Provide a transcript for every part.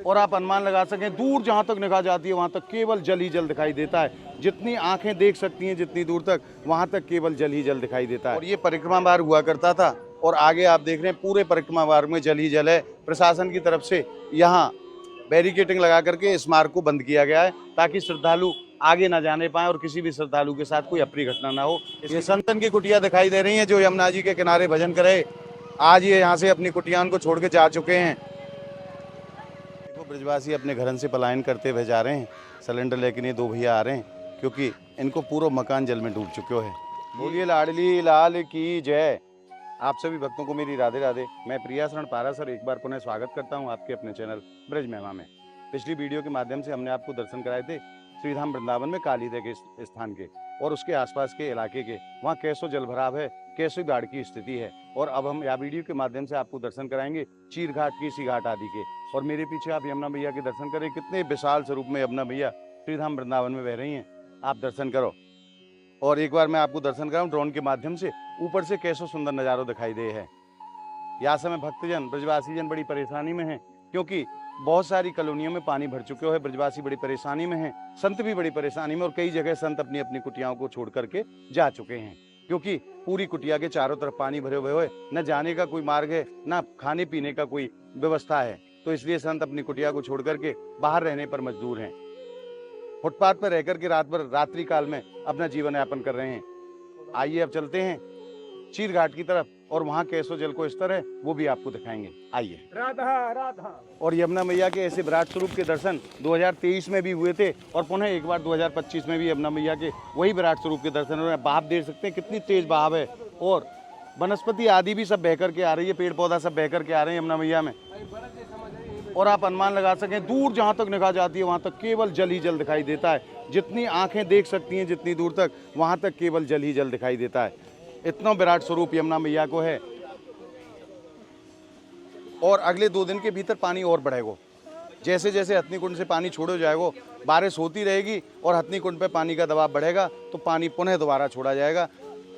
और आप अनुमान लगा सकें दूर जहाँ तक निगाह जाती है वहाँ तक केवल जल ही जल दिखाई देता है। जितनी आंखें देख सकती हैं जितनी दूर तक, वहाँ तक केवल जल ही जल दिखाई देता है। और ये परिक्रमा मार्ग हुआ करता था और आगे आप देख रहे हैं पूरे परिक्रमा मार्ग में जल ही जल है। प्रशासन की तरफ से यहाँ बैरिकेटिंग लगा करके इस मार्ग को बंद किया गया है ताकि श्रद्धालु आगे ना जाने पाए और किसी भी श्रद्धालु के साथ कोई अप्रिय घटना ना हो। ये संतन की कुटिया दिखाई दे रही है जो यमुना जी के किनारे भजन करे। आज ये यहाँ से अपनी कुटियान को छोड़ के जा चुके हैं। देखो ब्रजवासी अपने घरन से पलायन करते हुए जा रहे हैं। सिलेंडर लेके ये दो भैया आ रहे हैं क्योंकि इनको पूरा मकान जल में डूब चुके हैं। बोलिए लाडली लाल की जय। आप सभी भक्तों को मेरी राधे राधे। मैं प्रियाशरण पारासर एक बार पुनः स्वागत करता हूं आपके अपने चैनल ब्रज महिमा में। पिछली वीडियो के माध्यम से हमने आपको दर्शन कराए थे श्रीधाम वृंदावन में कालीदह के स्थान के और उसके आसपास के इलाके के, वहाँ कैसो जल भराव है, कैसो बाढ़ की स्थिति है। और अब हम यह वीडियो के माध्यम से आपको दर्शन कराएंगे चीर घाट की सी घाट आदि के। और मेरे पीछे आप यमुना मैया के दर्शन करें, कितने विशाल स्वरूप में यमुना मैया श्रीधाम वृंदावन में बह रही हैं। आप दर्शन करो और एक बार मैं आपको दर्शन कराऊं ड्रोन के माध्यम से ऊपर से कैसो सुंदर नज़ारा दिखाई दे है। यह समय भक्तजन ब्रजवासी जन बड़ी परेशानी में हैं क्योंकि बहुत सारी कॉलोनियों में पानी भर चुके हैं। ब्रजवासी बड़ी परेशानी में हैं, संत भी बड़ी परेशानी में, और कई जगह संत अपनी अपनी कुटियाओं को छोड़ करके जा चुके हैं क्योंकि पूरी कुटिया के चारों तरफ पानी भरे हुए है। न जाने का कोई मार्ग है, न खाने पीने का कोई व्यवस्था है। तो इसलिए संत अपनी कुटिया को छोड़ करके बाहर रहने पर मजबूर हैं। फुटपाथ पर रहकर के रात भर रात्रि काल में अपना जीवन यापन कर रहे हैं। आइए अब चलते हैं चीर घाट की तरफ और वहाँ कैसो जल को स्तर है वो भी आपको दिखाएंगे। आइए। राधा राधा। और यमुना मैया के ऐसे विराट स्वरूप के दर्शन 2023 में भी हुए थे और पुनः एक बार 2025 में भी यमुना मैया के वही विराट स्वरूप के दर्शन हो रहे हैं। बहाव देख सकते हैं कितनी तेज बहाव है और वनस्पति आदि भी सब बह करके आ रही है, पेड़ पौधा सब बह करके आ रहे हैं यमुना मैया में। और आप अनुमान लगा सकें दूर जहाँ तक निगाह जाती है वहाँ तक केवल जल ही जल दिखाई देता है। जितनी आंखें देख सकती हैं जितनी दूर तक, वहाँ तक केवल जल ही जल दिखाई देता है। इतना विराट स्वरूप यमुना मैया को है। और अगले 2 दिन के भीतर पानी और बढ़ेगा। जैसे जैसे हथनी कुंड से पानी छोड़ो जाएगा, बारिश होती रहेगी और हथनी कुंड पे पानी का दबाव बढ़ेगा तो पानी पुनः दोबारा छोड़ा जाएगा।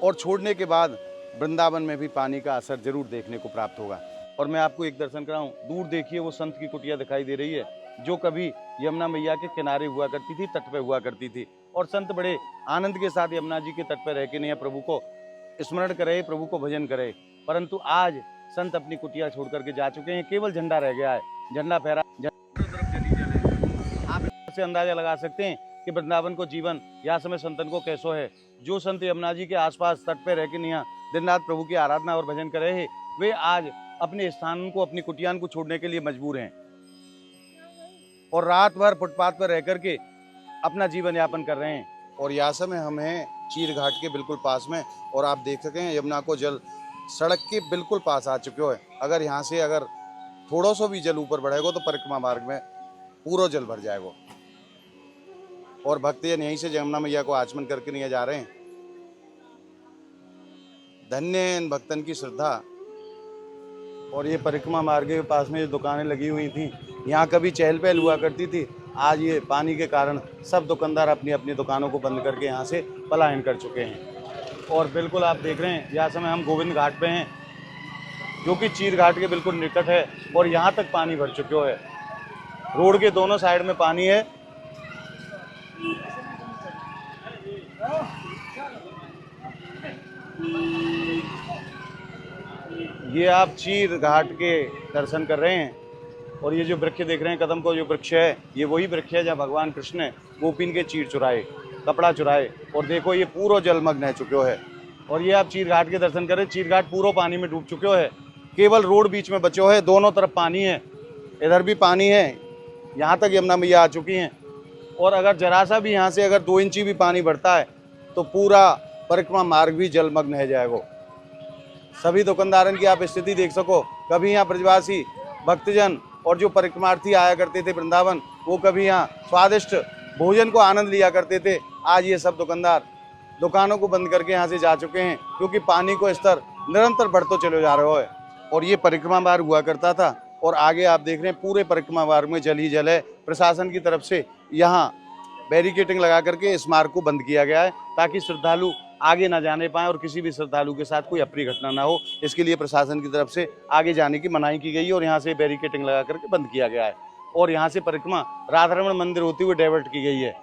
और छोड़ने के बाद वृंदावन में भी पानी का असर जरूर देखने को प्राप्त होगा। और मैं आपको एक दर्शन कराऊं, दूर देखिए वो संत की कुटिया दिखाई दे रही है जो कभी यमुना मैया के किनारे हुआ करती थी, तट पे हुआ करती थी। और संत बड़े आनंद के साथ यमुना जी के तट पर रह के नहीं प्रभु को स्मरण करे, प्रभु को भजन करे। परंतु आज संत अपनी कुटिया छोड़ करके जा चुके हैं, केवल झंडा रह गया है। झंडा फहरा, आप इससे अंदाजा लगा सकते हैं कि वृंदावन को जीवन या समय संतन को कैसो है। जो संत यमुना जी के आसपास तट पे रह के नहीं दिन रात प्रभु की आराधना और भजन करे हैं, वे आज अपने स्थान को, अपनी कुटियान को छोड़ने के लिए मजबूर हैं और रात भर फुटपाथ पर रह करके अपना जीवन यापन कर रहे हैं। और यह समय हम हैं चीर घाट के बिल्कुल पास में और आप देख सकें यमुना को जल सड़क के बिल्कुल पास आ चुके हो। अगर यहाँ से अगर थोड़ा सा भी जल ऊपर बढ़ेगा तो परिक्रमा मार्ग में पूरा जल भर जाएगा। और भक्तजन यहीं से यमुना मैया को आचमन करके नहीं जा रहे हैं। धन्य है इन भक्तन की श्रद्धा। और ये परिक्रमा मार्ग के पास में जो दुकानें लगी हुई थी, यहाँ कभी चहल पहल हुआ करती थी। आज ये पानी के कारण सब दुकानदार अपनी अपनी दुकानों को बंद करके यहाँ से पलायन कर चुके हैं। और बिल्कुल आप देख रहे हैं यह समय हम गोविंद घाट पे हैं जो कि चीर घाट के बिल्कुल निकट है और यहाँ तक पानी भर चुके है। रोड के दोनों साइड में पानी है। ये आप चीर घाट के दर्शन कर रहे हैं और ये जो वृक्ष देख रहे हैं, कदम को जो वृक्ष है, ये वही वृक्ष है जहाँ भगवान कृष्ण ने गोपीन के चीर चुराए, कपड़ा चुराए। और देखो ये पूरा जलमग्न है चुके है। और ये आप चीर घाट के दर्शन करें, चीर घाट पूरा पानी में डूब चुके है। केवल रोड बीच में बचे है, दोनों तरफ पानी है, इधर भी पानी है, यहाँ तक यमुना मैया आ चुकी हैं। और अगर जरा सा भी यहाँ से अगर 2 इंची भी पानी बढ़ता है तो पूरा परिक्रमा मार्ग भी जलमग्न है जाएगा। सभी दुकानदारन की आप स्थिति देख सको। कभी यहाँ ब्रजवासी भक्तजन और जो परिक्रमार्थी आया करते थे वृंदावन, वो कभी यहाँ स्वादिष्ट भोजन को आनंद लिया करते थे। आज ये सब दुकानदार दुकानों को बंद करके यहाँ से जा चुके हैं क्योंकि पानी को स्तर निरंतर बढ़ते चले जा रहे हो। और ये परिक्रमा मार्ग हुआ करता था और आगे आप देख रहे हैं पूरे परिक्रमा मार्ग में जल ही जल है। प्रशासन की तरफ से यहाँ बैरिकेटिंग लगा करके इस मार्ग को बंद किया गया है ताकि श्रद्धालु आगे ना जाने पाए और किसी भी श्रद्धालु के साथ कोई अप्रिय घटना ना हो। इसके लिए प्रशासन की तरफ से आगे जाने की मनाही की गई है और यहाँ से बैरिकेटिंग लगा करके बंद किया गया है। और यहाँ से परिक्रमा राधारमण मंदिर होते हुए डाइवर्ट की गई है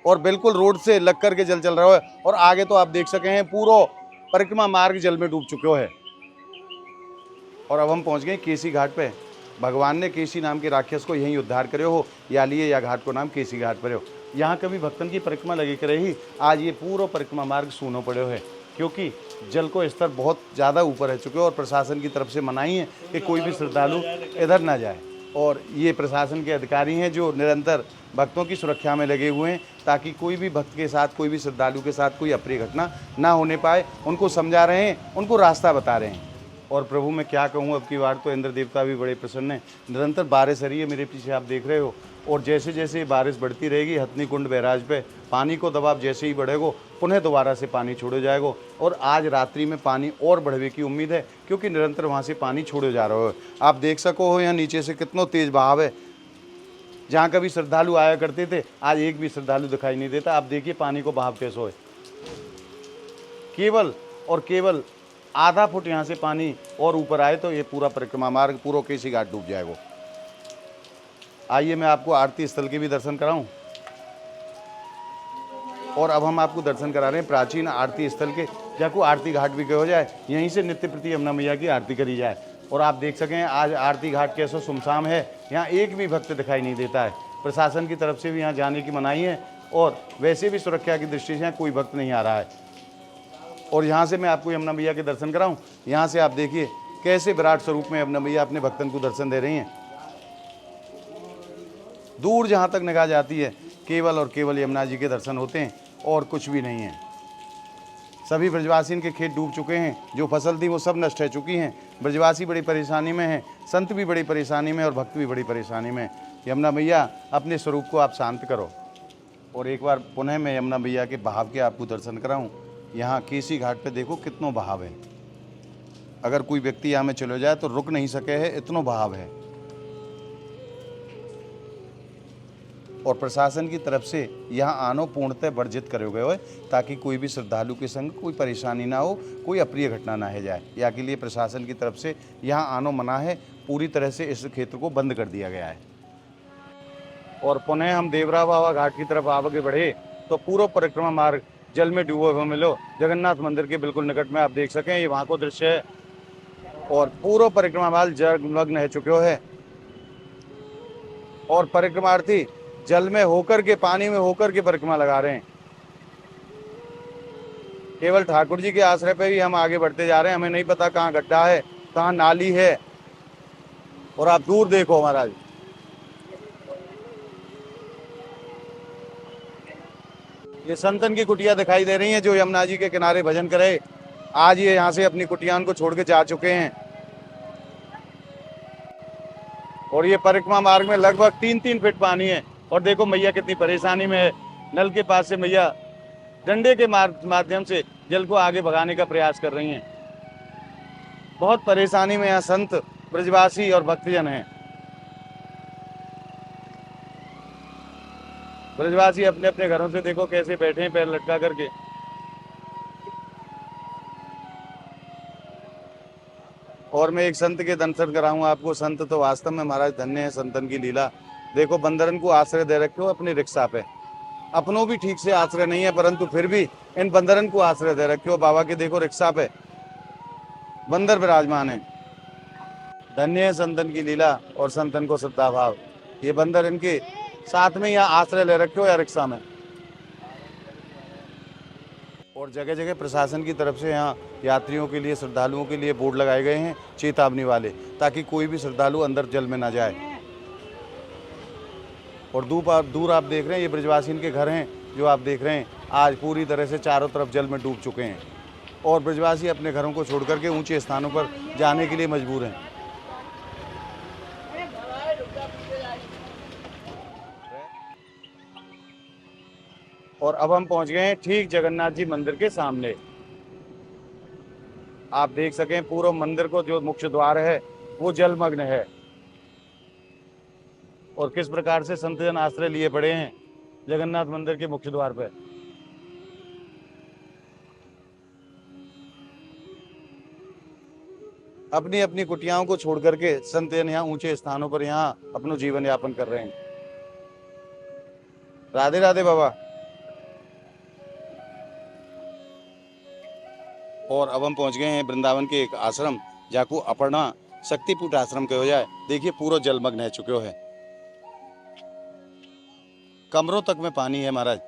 और बिल्कुल रोड से लग करके जल चल रहा है। और आगे तो आप देख सके हैं पूरा परिक्रमा मार्ग जल में डूब चुके है। और अब हम पहुंच गए केसी घाट पे। भगवान ने केसी नाम के राक्षस को यहीं उद्धार करे हो, या लिए या घाट को नाम केसी घाट पर हो। यहाँ कभी भक्तन की परिक्रमा लगी करे ही आज ये पूरा परिक्रमा मार्ग सूनो पड़े है, क्योंकि जल को स्तर बहुत ज़्यादा ऊपर रह चुके हो और प्रशासन की तरफ से मनाही है कि कोई भी श्रद्धालु इधर ना जाए। और ये प्रशासन के अधिकारी हैं जो निरंतर भक्तों की सुरक्षा में लगे हुए हैं, ताकि कोई भी भक्त के साथ, कोई भी श्रद्धालु के साथ कोई अप्रिय घटना ना होने पाए। उनको समझा रहे हैं, उनको रास्ता बता रहे हैं। और प्रभु मैं क्या कहूँ, अब की बार तो इंद्र देवता भी बड़े प्रसन्न हैं। निरंतर बारिश हो रही है, मेरे पीछे आप देख रहे हो। और जैसे जैसे बारिश बढ़ती रहेगी, हथनी कुंड बैराज पे पानी को दबाव जैसे ही बढ़ेगा, पुनः दोबारा से पानी छोड़ो जाएगा। और आज रात्रि में पानी और बढ़ने की उम्मीद है, क्योंकि निरंतर वहाँ से पानी छोड़े जा रहा है। आप देख सको हो यहाँ नीचे से कितना तेज बहाव है। जहाँ कभी श्रद्धालु आया करते थे, आज एक भी श्रद्धालु दिखाई नहीं देता। आप देखिए पानी को बहाव कैसे है। केवल और केवल आधा फुट यहाँ से पानी और ऊपर आए तो ये पूरा परिक्रमा मार्ग, पूरा केसी घाट डूब जाएगा। आइए मैं आपको आरती स्थल के भी दर्शन कराऊं। और अब हम आपको दर्शन करा रहे हैं प्राचीन आरती स्थल के, जाको आरती घाट भी कहो जाए। यहीं से नित्य प्रति यमुना मैया की आरती करी जाए। और आप देख सकें आज आरती घाट कैसा सुमसाम है, यहाँ एक भी भक्त दिखाई नहीं देता है। प्रशासन की तरफ से भी यहाँ जाने की मनाही है और वैसे भी सुरक्षा की दृष्टि से यहाँ कोई भक्त नहीं आ रहा है। और यहाँ से मैं आपको यमुना मैया के दर्शन कराऊं। यहाँ से आप देखिए कैसे विराट स्वरूप में यमुना मैया अपने भक्तन को दर्शन दे रही हैं। दूर जहाँ तक निगाह जाती है केवल और केवल यमुना जी के दर्शन होते हैं और कुछ भी नहीं है। सभी ब्रजवासी के खेत डूब चुके हैं, जो फसल थी वो सब नष्ट हो चुकी हैं। ब्रजवासी बड़ी परेशानी में हैं, संत भी बड़ी परेशानी में और भक्त भी बड़ी परेशानी में। यमुना मैया अपने स्वरूप को आप शांत करो। और एक बार पुनः मैं यमुना मैया के बहाव के आपको दर्शन कराऊं। यहाँ केसी घाट पे देखो कितना बहाव है। अगर कोई व्यक्ति यहाँ में चले जाए तो रुक नहीं सके है, इतना बहाव है। और प्रशासन की तरफ से यहाँ आनो पूर्णतः वर्जित करे गए हो, ताकि कोई भी श्रद्धालु के संग कोई परेशानी ना हो, कोई अप्रिय घटना ना हो जाए। या के लिए प्रशासन की तरफ से यहाँ आनो मना है। पूरी तरह से इस क्षेत्र को बंद कर दिया गया है। और पुनः हम देवरा बाबा घाट की तरफ आगे बढ़े तो पूरा परिक्रमा मार्ग जल में डूबा हुआ मिलो। जगन्नाथ मंदिर के बिल्कुल निकट में आप देख सकें, ये वहाँ को दृश्य है। और पूरा परिक्रमा मार्ग जलमग्न हो चुके है और परिक्रमार्थी जल में होकर के, पानी में होकर के परिक्रमा लगा रहे हैं। केवल ठाकुर जी के आश्रय पे ही हम आगे बढ़ते जा रहे हैं। हमें नहीं पता कहाँ गड्ढा है, कहाँ नाली है। और आप दूर देखो महाराज, ये संतन की कुटिया दिखाई दे रही हैं जो यमुना जी के किनारे भजन करे। आज ये यहाँ से अपनी कुटिया को छोड़ के जा चुके हैं। और ये परिक्रमा मार्ग में लगभग 3-3 फीट पानी है। और देखो मैया कितनी परेशानी में है। नल के पास से मैया डंडे के माध्यम से जल को आगे भगाने का प्रयास कर रही हैं। बहुत परेशानी में यहाँ संत, ब्रजवासी और भक्तजन हैं। ब्रजवासी अपने अपने घरों से देखो कैसे बैठे हैं पैर लटका करके। और मैं एक संत के दर्शन कराऊंगा आपको। संत तो वास्तव में महाराज धन्य है, संतन की लीला देखो। बंदरन को आश्रय दे रखे हो अपनी रिक्शा पे। अपनों भी ठीक से आश्रय नहीं है, परंतु फिर भी इन बंदरन को आश्रय दे रखे हो। बाबा के देखो रिक्शा पे बंदर विराजमान है। धन्य है संतन की लीला और संतन को श्रद्धा भाव। ये बंदर इनके साथ में यहाँ आश्रय ले रखे हो या रिक्शा में। और जगह जगह प्रशासन की तरफ से यहाँ यात्रियों के लिए, श्रद्धालुओं के लिए बोर्ड लगाए गए हैं चेतावनी वाले, ताकि कोई भी श्रद्धालु अंदर जल में ना जाए। और दूर आप देख रहे हैं ये ब्रजवासी के घर हैं जो आप देख रहे हैं। आज पूरी तरह से चारों तरफ जल में डूब चुके हैं और ब्रजवासी अपने घरों को छोड़ करके ऊंचे स्थानों पर जाने के लिए मजबूर हैं। और अब हम पहुंच गए हैं ठीक जगन्नाथ जी मंदिर के सामने। आप देख सकें पूरा मंदिर को जो मुख्य द्वार है वो जलमग्न है। और किस प्रकार से संतजन आश्रय लिए पड़े हैं जगन्नाथ मंदिर के मुख्य द्वार पर। अपनी अपनी कुटियाओं को छोड़ करके संत जन यहाँ ऊंचे स्थानों पर यहाँ अपना जीवन यापन कर रहे हैं। राधे राधे बाबा। और अब हम पहुंच गए हैं वृंदावन के एक आश्रम जाको अपर्णा शक्तिपीठ आश्रम कहो जाए। देखिए पूरा जलमग्न है चुके हो है, कमरों तक में पानी है महाराज।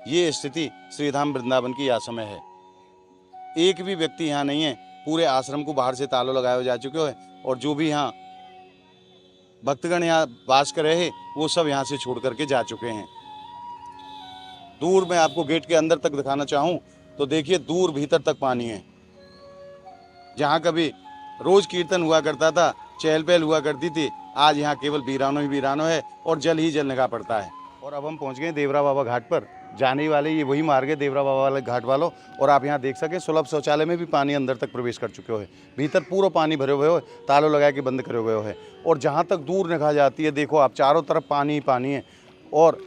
ये स्थिति श्रीधाम वृंदावन की आश्रम में है। एक भी व्यक्ति यहाँ नहीं है, पूरे आश्रम को बाहर से तालों लगाए जा चुके हो। और जो भी यहाँ भक्तगण यहाँ वास कर रहे हैं वो सब यहाँ से छोड़ करके जा चुके हैं। दूर में आपको गेट के अंदर तक दिखाना चाहूँ तो देखिए दूर भीतर तक पानी है। जहाँ कभी रोज कीर्तन हुआ करता था, चहल पहल हुआ करती थी, आज यहाँ केवल वीरानो ही वीरानो है और जल ही जल निकाह पड़ता है। और अब हम पहुँच गए देवरा बाबा घाट पर। जाने वाले ये वही मार्ग है देवरा बाबा वाले घाट वालों। और आप यहाँ देख सकें सुलभ शौचालय में भी पानी अंदर तक प्रवेश कर चुके हो है। भीतर पूरा पानी भरे हुए हो, तालों लगा के बंद करे हुए हो है। और जहाँ तक दूर निगाह जाती है देखो आप चारों तरफ पानी ही पानी है। और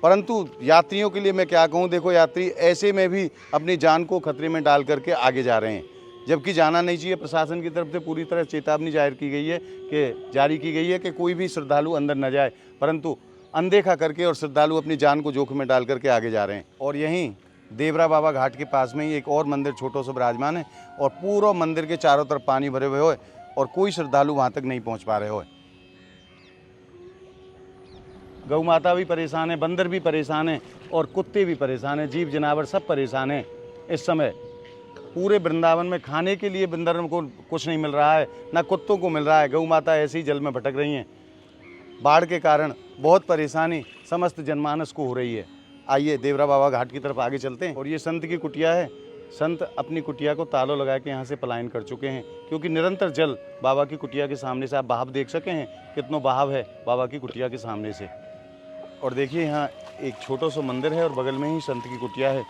परंतु यात्रियों के लिए मैं क्या कहूँ, देखो यात्री ऐसे में भी अपनी जान को खतरे में डाल करके आगे जा रहे हैं, जबकि जाना नहीं चाहिए। प्रशासन की तरफ से पूरी तरह चेतावनी जारी की गई है कि कोई भी श्रद्धालु अंदर न जाए, परंतु अनदेखा करके और श्रद्धालु अपनी जान को जोखिम में डाल करके आगे जा रहे हैं। और यहीं देवरा बाबा घाट के पास में ही एक और मंदिर छोटो सा विराजमान है और पूरा मंदिर के चारों तरफ पानी भरे हुए हो और कोई श्रद्धालु वहाँ तक नहीं पहुँच पा रहे हो। गौ माता भी परेशान है, बंदर भी परेशान है और कुत्ते भी परेशान हैं, जीव जनावर सब परेशान हैं। इस समय पूरे वृंदावन में खाने के लिए बंदरों को कुछ नहीं मिल रहा है, ना कुत्तों को मिल रहा है। गौ माता ऐसे ही जल में भटक रही हैं। बाढ़ के कारण बहुत परेशानी समस्त जनमानस को हो रही है। आइए देवरा बाबा घाट की तरफ आगे चलते हैं। और ये संत की कुटिया है। संत अपनी कुटिया को तालों लगा के यहाँ से पलायन कर चुके हैं, क्योंकि निरंतर जल बाबा की कुटिया के सामने से, आप बहाव देख सके हैं कितना बहाव है बाबा की कुटिया के सामने से। और देखिए यहाँ एक छोटा सा मंदिर है और बगल में ही संत की कुटिया है।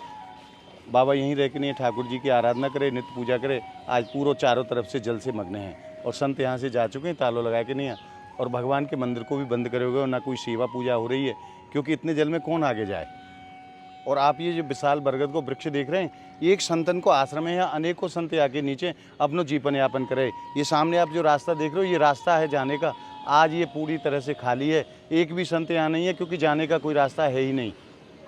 बाबा यहीं रह के नहीं ठाकुर जी की आराधना करे, नित्य पूजा करे। आज पूरा चारों तरफ से जल से मग्न हैं और संत यहाँ से जा चुके हैं, तालों लगा के नहीं है। और भगवान के मंदिर को भी बंद करे हुए और ना कोई सेवा पूजा हो रही है, क्योंकि इतने जल में कौन आगे जाए। और आप ये जो विशाल बरगद को वृक्ष देख रहे हैं, ये एक संतन को आश्रम है। यहाँ अनेकों संत आके नीचे अपना जीवन यापन करे। ये सामने आप जो रास्ता देख रहे हो, ये रास्ता है जाने का। आज ये पूरी तरह से खाली है, एक भी संत यहाँ नहीं है, क्योंकि जाने का कोई रास्ता है ही नहीं।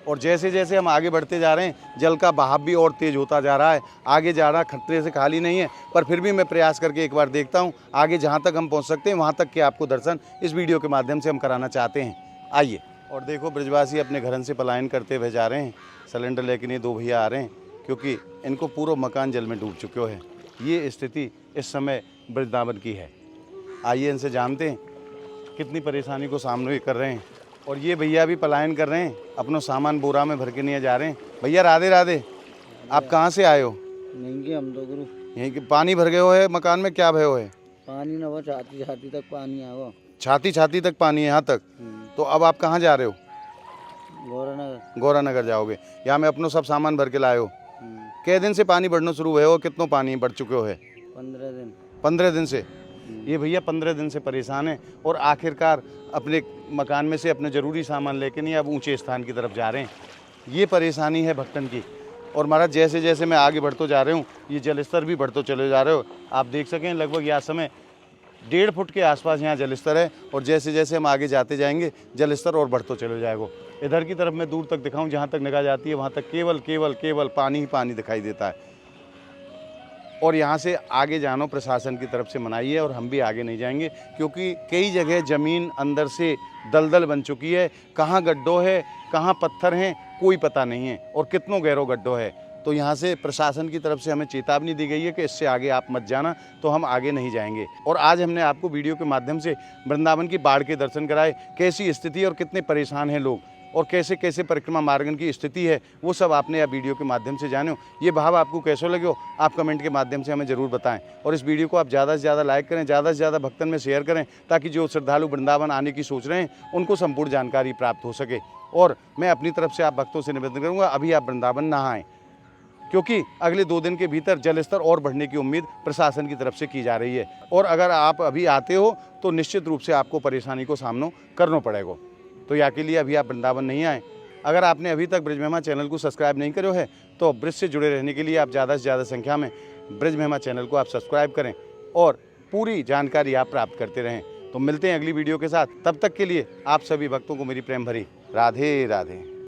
और जैसे जैसे हम आगे बढ़ते जा रहे हैं, जल का बहाव भी और तेज होता जा रहा है। आगे जा रहा खतरे से खाली नहीं है, पर फिर भी मैं प्रयास करके एक बार देखता हूँ आगे जहाँ तक हम पहुँच सकते हैं वहाँ तक के आपको दर्शन इस वीडियो के माध्यम से हम कराना चाहते हैं। आइए। और देखो ब्रजवासी अपने घरन से पलायन करते हुए जा रहे हैं। सिलेंडर लेके नहीं दो भैया आ रहे हैं, क्योंकि इनको पूरा मकान जल में डूब चुके हैं। ये स्थिति इस समय वृंदावन की है। आइए इनसे जानते हैं कितनी परेशानी को सामने कर रहे हैं। और ये भैया भी पलायन कर रहे हैं, अपना सामान बोरा में भर के नहीं जा रहे हैं। भैया राधे राधे। आप कहाँ से आए हो? नहीं हम तो गुरु यहीं के पानी भर गए हो है मकान में, क्या भय हो है? पानी ना वो छाती छाती तक पानी आ वो, छाती छाती तक पानी है यहाँ तक। तो अब आप कहाँ जा रहे हो? गौरानगर। गौरानगर जाओगे। यहाँ में अपनो सब सामान भर के लाए हो। कै दिन से पानी बढ़ना शुरू हुए हो? कितना पानी बढ़ चुके हो है? 15 दिन। 15 दिन से ये भैया 15 दिन से परेशान है और आखिरकार अपने मकान में से अपने ज़रूरी सामान लेके नहीं अब ऊंचे स्थान की तरफ जा रहे हैं। ये परेशानी है भक्तन की। और महाराज जैसे जैसे मैं आगे बढ़ते जा रहा हूँ, ये जलस्तर भी बढ़ते चले जा रहे हो। आप देख सकें लगभग यह समय 1.5 फुट के आसपास यहाँ जलस्तर है। और जैसे जैसे हम आगे जाते जाएंगे जलस्तर और बढ़ते चले जाएगा। इधर की तरफ मैं दूर तक दिखाऊँ, जहाँ तक निगाह जाती है वहाँ तक केवल केवल केवल पानी ही पानी दिखाई देता है। और यहाँ से आगे जानो प्रशासन की तरफ से मनाही है और हम भी आगे नहीं जाएंगे, क्योंकि कई जगह ज़मीन अंदर से दलदल बन चुकी है। कहाँ गड्ढो है, कहाँ पत्थर हैं, कोई पता नहीं है, और कितनों गहरो गड्ढो है। तो यहाँ से प्रशासन की तरफ से हमें चेतावनी दी गई है कि इससे आगे आप मत जाना, तो हम आगे नहीं जाएंगे। और आज हमने आपको वीडियो के माध्यम से वृंदावन की बाढ़ के दर्शन कराए, कैसी स्थिति और कितने परेशान हैं लोग और कैसे कैसे परिक्रमा मार्गन की स्थिति है, वो सब आपने या वीडियो के माध्यम से जाने। ये भाव आपको कैसे लगे हो, आप कमेंट के माध्यम से हमें ज़रूर बताएं। और इस वीडियो को आप ज़्यादा से ज़्यादा लाइक करें, ज़्यादा से ज़्यादा भक्तन में शेयर करें, ताकि जो श्रद्धालु वृंदावन आने की सोच रहे हैं उनको संपूर्ण जानकारी प्राप्त हो सके। और मैं अपनी तरफ से आप भक्तों से निवेदन करूँगा, अभी आप वृंदावन ना आएँ, क्योंकि अगले 2 दिन के भीतर जलस्तर और बढ़ने की उम्मीद प्रशासन की तरफ से की जा रही है। और अगर आप अभी आते हो तो निश्चित रूप से आपको परेशानी को सामना करना पड़ेगा। तो या के लिए अभी आप वृंदावन नहीं आए। अगर आपने अभी तक ब्रज महिमा चैनल को सब्सक्राइब नहीं करो है, तो ब्रज से जुड़े रहने के लिए आप ज़्यादा से ज़्यादा संख्या में ब्रज महिमा चैनल को आप सब्सक्राइब करें और पूरी जानकारी आप प्राप्त करते रहें। तो मिलते हैं अगली वीडियो के साथ, तब तक के लिए आप सभी भक्तों को मेरी प्रेम भरी राधे राधे।